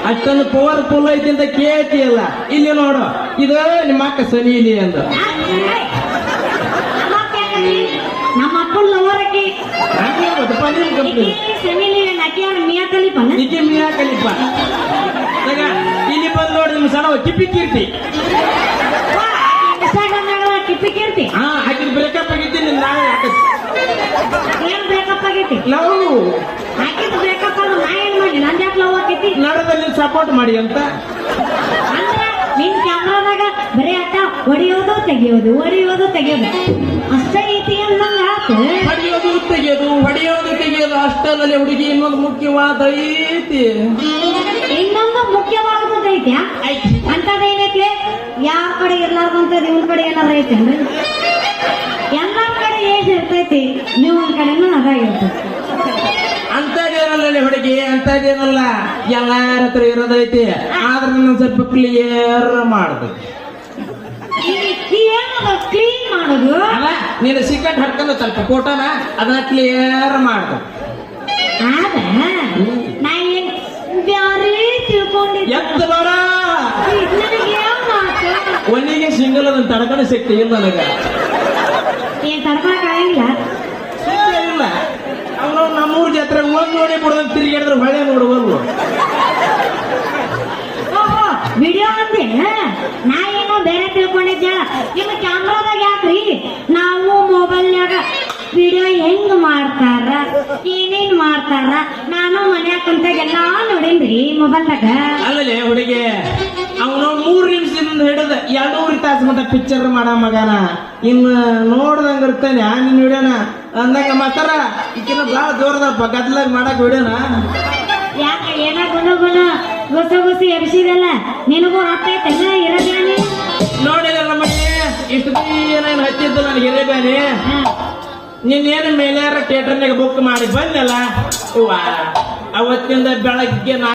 ಅಷ್ಟೊಂದು ಪವರ್ಫುಲ್ ಐತಿ ಅಂತ ಕೇಳ್ತಿಯಲ್ಲ. ಇಲ್ಲಿ ನೋಡು, ಇದು ನಿಮ್ಮ ಅಕ್ಕ ಸನೀಲಿ ಅಂದ. ನಮ್ಮ ಅಪ್ಪನ ಲವರಕ್ಕೆ ಈಕೆ ಮಿಯಾ ಕಲಿಪ. ಇಲ್ಲಿ ಬಂದು ನೋಡಿ ನಿಮ್ಮ ಸಣ್ಣ ಕಿಪ್ಪಿ ಕೀರ್ತಿ. ಕಿಪ್ಪಿ ಕೀರ್ತಿ ಆಕಿನ ಬ್ರೇಕಪ್ ಆಗಿದ್ದೀನಿ. ನಾಳೆ ಏನ್ ಬ್ರೇಕಪ್ ಆಗೈತಿ? ಲವ್ ಆಕಿದ್ ಬ್ರೇಕಪ್ ಆಗ ನಾ ಏನ್ ಮಾಡಿ? ನಂದ್ ಯಾಕೆ ಲವ್ ಆಕೈತಿ? ನಡದಲ್ಲಿ ಸಪೋರ್ಟ್ ಮಾಡಿ ಅಂತ. ಅಂದ್ರೆ ನಿನ್ ಕ್ಯಾಮ್ರಾದಾಗ ಬರೀ ಆಟ ಹೊಡಿಯೋದು ತೆಗಿಯೋದು ಹೊಡಿಯೋದು ತೆಗಿಯೋದು ಅಷ್ಟೇ ಐತಿ ಅಂದಂಗ ಆತು. ಹೊಡಿಯೋದು ತೆಗಿಯೋದು ಹೊಡಿಯೋದು ತೆಗಿಯೋದು ಅಷ್ಟರಲ್ಲಿ ಹುಡುಗಿ ಇನ್ನೊಂದು ಮುಖ್ಯವಾದ ಐತಿ. ಇನ್ನೊಂದು ಮುಖ್ಯವಾದದ್ದು ಐತ್ಯಾ? ಅಂತದೇನೈತಿ? ಯಾರ ಕಡೆ ಇರ್ಲಾರ್ದಂತದ್ ಇವನ್ ಕಡೆ ಏನಾರ ಐತೇನ್ರಿ? ಎಲ್ಲಾರ ಕಡೆ ಏಜ್ ಇರ್ತೈತಿ, ನೀವು ಒಂದ್ ಕಡೆನೂ ಅದ ಇರ್ತೈತಿ. ಅಂತದೇನಲ್ಲ ಹುಡುಗಿ, ಅಂತದೇನಲ್ಲ, ಎಲ್ಲಾರ ಹತ್ರ ಇರೋದೈತಿ. ಆದ್ರೆ ನಾನು ಸ್ವಲ್ಪ ಕ್ಲಿಯರ್ ಮಾಡ್ಬೇಕು. ಏನದ ಕ್ಲೀನ್ ಮಾಡೋದು? ಅಲ್ಲ, ನೀನು ಸಿಕ್ಕಟ್ ಹಾಕೊಂಡು ಸ್ವಲ್ಪ ಫೋಟೋನ ಅದನ್ನ ಕ್ಲಿಯರ್ ಮಾಡ್ಬೇಕು. ಆದ ನಾ ಏನ್ ಬ್ಯಾರೆ ತಿಳ್ಕೊಂಡಿದ್ದೆ. ಎತ್ತ ಬೇಡ, ನನಗೆ ಯಾವ ಮಾತು? ಒಂದಿಗೆ ಸಿಂಗಲ್ ಅದನ್ನ ತಡ್ಕೊಂಡು ಸಿಕ್ತಿ ಇಲ್ಲ ನನಗ. ಏನ್ ತಡ್ಕೊಳಕ್ಕಾಗಿಲ್ಲ? ಸಿಕ್ಕೇ ಇಲ್ಲ. ಅವನು ನಮ್ಮೂರ್ ಜಾತ್ರೆ ಒಂದ್ ನೋಡಿ ಬಿಡೋದ್ ತಿರುಗಾಡಿದ್ರೆ ಹೊಳೆ ನೋಡುವಲ್ವ. ಓಹೋ, ವಿಡಿಯೋ ಅಂದೆ. ನಾ ಏನೋ ಬೇರೆ ತಿಳ್ಕೊಂಡಿದ್ದೆ. ನಿಮ್ಮ ಕ್ಯಾಮ್ರಾದಾಗ ಯಾಕ್ರಿ ನಾವು ಮೊಬೈಲ್ನಾಗ ವಿಡಿಯೋ ಹೆಂಗ್ ಮಾಡ್ತಾರ, ಏನೇನ್ ಮಾಡ್ತಾರ, ನಾನು ಮನ್ಯಾಗ ಕುಂತಾಗೆಲ್ಲಾ ನೋಡೇನ್ರಿ ಮೊಬೈಲ್ದಾಗ. ಅಲ್ಲೇ ಹುಡುಗಿ, ಅವನು 3 ನಿಮಿಷದಿಂದ ಹಿಡಿದ 2 ತಾಸು ಮಟ್ಟ ಪಿಕ್ಚರ್ ಮಾಡ ಮಗನ. ಇನ್ನು ನೋಡ್ದಂಗ ಇರ್ತಾನೆ ನಿನ್ ವಿಡಿಯೋನ ಅಂದಂಗ ಮಾತಾರ. ಈಕಿನ ಬಾಳ ಜೋರದಪ್ಪ ಗದ್ಲಾಗ ಮಾಡಕ್ ವಿಡಿಯೋನ. ಯಾಕೆ ಏನ ಗುಣ ಗುಸಿ ಎಬ್ಸಿದಲ್ಲ, ನಿನಗೂ ಹತ್ತೈತಲ್ಲ ಇರೋದೇನೆ. ನೋಡಿಲ್ಲ ನಮ್ಮನೆ ಇಷ್ಟು ಏನೇನು ಹಚ್ಚಿದ್ದು ನನಗೆ ಹಿರೇಬೇನೆ. ನಿನ್ನೇನು ಮೇಲ್ಯಾರ ಥಿಯೇಟರ್ನಾಗ ಬುಕ್ ಮಾಡಿ ಬಂದಲ್ಲ. ಅವತ್ತಿಂದ ಬೆಳಗ್ಗೆ